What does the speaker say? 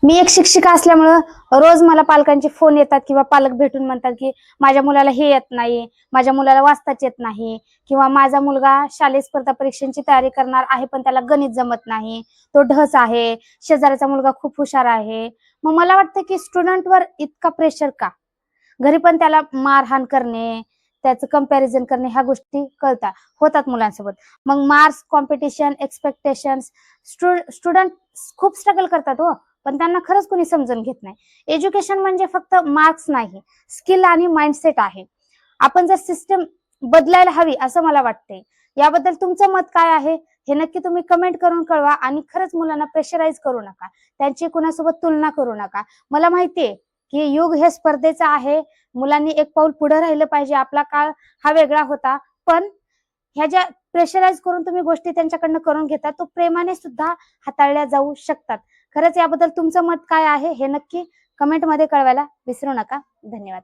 मी एक शिक्षिका असल्यामुळं रोज मला पालकांचे फोन येतात किंवा पालक भेटून म्हणतात की माझ्या मुलाला हे येत नाही, माझ्या मुलाला वाचताच येत नाही, किंवा माझा मुलगा शालेय स्पर्धा परीक्षांची तयारी करणार आहे पण त्याला गणित जमत नाही, तो ढच आहे, शेजाऱ्याचा मुलगा खूप हुशार आहे. मग मला वाटतं की स्टुडंटवर इतका प्रेशर का? घरी पण त्याला मारहाण करणे, त्याचं कंपॅरिझन करणे, ह्या गोष्टी होतात मुलांसोबत. मग मार्क्स कॉम्पिटिशन, एक्सपेक्टेशन्स, स्टुडंट खूप स्ट्रगल करतात हो, पण त्यांना खरंच कोणी समजून घेत नाही. एज्युकेशन म्हणजे फक्त मार्क्स नाही, स्किल आणि माइंडसेट आहे. आपण जर सिस्टम बदलायला हवी असं मला वाटतंय. याबद्दल तुमचं मत काय आहे हे नक्की तुम्ही कमेंट करून कळवा. आणि खरंच मुलांना प्रेशराईज करू नका, त्यांची कुणासोबत तुलना करू नका. मला माहितीये की युग हे स्पर्धेचं आहे, मुलांनी एक पाऊल पुढे राहिलं पाहिजे. आपला काळ हा वेगळा होता, पण ह्या ज्या प्रेशराईज करून तुम्ही गोष्टी त्यांच्याकडनं करून घेता, तो प्रेमाने सुद्धा हाताळल्या जाऊ शकतात. खरंच याबद्दल तुमचं मत काय आहे हे नक्की कमेंटमध्ये कळवायला विसरू नका. धन्यवाद.